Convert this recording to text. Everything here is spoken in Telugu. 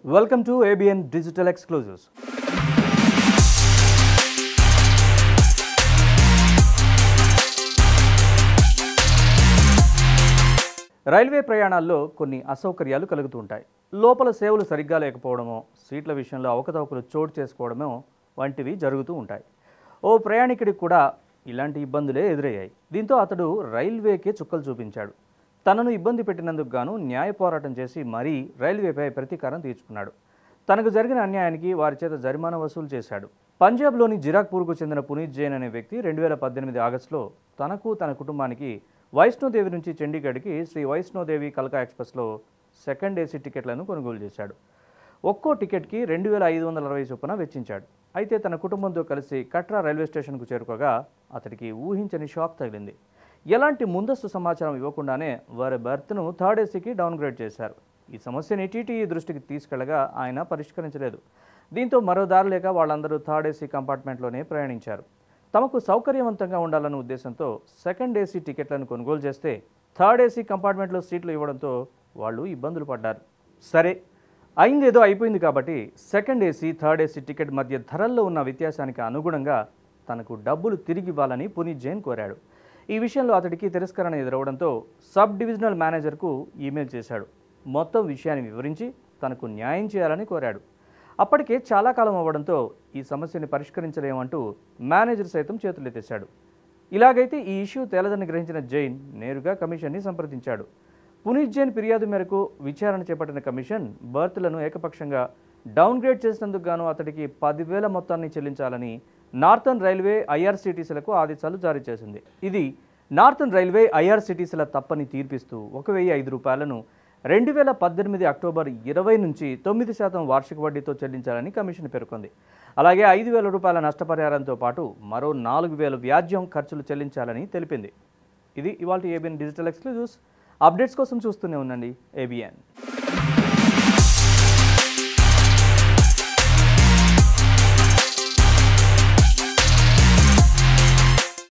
Welcome to ABN Digital Exclusives. Railway ప్రయాణాల్లో కొన్ని అసౌకర్యాలు కలుగుతూ ఉంటాయి. లోపల సేవలు సరిగ్గా లేకపోవడమో, సీట్ల విషయంలో అవకతవకలు చోటు చేసుకోవడమో వంటివి జరుగుతూ ఉంటాయి. ఓ ప్రయాణికుడికి కూడా ఇలాంటి ఇబ్బందులే ఎదురయ్యాయి. దీంతో అతడు రైల్వేకే చుక్కలు చూపించాడు. తనను ఇబ్బంది పెట్టినందుకు గాను న్యాయ పోరాటం చేసి మరీ రైల్వేపై ప్రతీకారం తీర్చుకున్నాడు. తనకు జరిగిన అన్యాయానికి వారి చేత జరిమానా వసూలు చేశాడు. పంజాబ్లోని జిరాక్పూర్కు చెందిన పునీత్ జైన్ అనే వ్యక్తి 2018 ఆగస్టులో తనకు తన కుటుంబానికి వైష్ణోదేవి నుంచి చండీగఢ్కి శ్రీ వైష్ణోదేవి కల్కా ఎక్స్ప్రెస్లో సెకండ్ ఏసీ టికెట్లను కొనుగోలు చేశాడు. ఒక్కో టికెట్కి 2560 చొప్పున వెచ్చించాడు. అయితే తన కుటుంబంతో కలిసి కట్రా రైల్వే స్టేషన్కు చేరుకోగా అతడికి ఊహించని షాక్ తగిలింది. ఎలాంటి ముందస్తు సమాచారం ఇవ్వకుండానే వారి బెర్త్ను థర్డ్ ఏసీకి డౌన్గ్రేడ్ చేశారు. ఈ సమస్యని టీటీఈ దృష్టికి తీసుకెళ్లగా ఆయన పరిష్కరించలేదు. దీంతో మరో దారి లేక వాళ్ళందరూ థర్డ్ ఏసీ కంపార్ట్మెంట్లోనే ప్రయాణించారు. తమకు సౌకర్యవంతంగా ఉండాలన్న ఉద్దేశంతో సెకండ్ ఏసీ టికెట్లను కొనుగోలు చేస్తే థర్డ్ ఏసీ కంపార్ట్మెంట్లో సీట్లు ఇవ్వడంతో వాళ్ళు ఇబ్బందులు పడ్డారు. సరే, అయిందేదో అయిపోయింది కాబట్టి second AC third AC ticket మధ్య ధరల్లో ఉన్న వ్యత్యాసానికి అనుగుణంగా తనకు డబ్బులు తిరిగి ఇవ్వాలని పునీత్ జైన్ కోరాడు. ఈ విషయంలో అతడికి తిరస్కరణ ఎదురవడంతో సబ్ డివిజనల్ మేనేజర్కు ఈమెయిల్ చేశాడు. మొత్తం విషయాన్ని వివరించి తనకు న్యాయం చేయాలని కోరాడు. అప్పటికే చాలా కాలం అవ్వడంతో ఈ సమస్యని పరిష్కరించలేమంటూ మేనేజర్ సైతం చేతులెత్తేశాడు. ఇలాగైతే ఈ ఇష్యూ తేలదని గ్రహించిన జైన్ నేరుగా కమిషన్ని సంప్రదించాడు. పునీత్ జైన్ ఫిర్యాదు మేరకు విచారణ చేపట్టిన కమిషన్ బర్త్లను ఏకపక్షంగా డౌన్గ్రేడ్ చేసినందుకు గాను అతడికి 10,000 మొత్తాన్ని చెల్లించాలని నార్థన్ రైల్వే ఐఆర్సీటీసీలకు ఆదేశాలు జారీ చేసింది. ఇది నార్థన్ రైల్వే ఐఆర్సీటీసీల తప్పని తీర్పిస్తూ 1,005 రూపాయలను 2018 అక్టోబర్ 20 నుంచి 9% వార్షిక వడ్డీతో చెల్లించాలని కమిషన్ పేర్కొంది. అలాగే 5,000 రూపాయల నష్టపరిహారంతో పాటు మరో 4,000 వ్యాజ్యం ఖర్చులు చెల్లించాలని తెలిపింది. ఇది ఇవాల్టి ఏబిఎన్ డిజిటల్ ఎక్స్క్లూజివ్స్. అప్డేట్స్ కోసం చూస్తూనే ఉండండి ఏబిఎన్.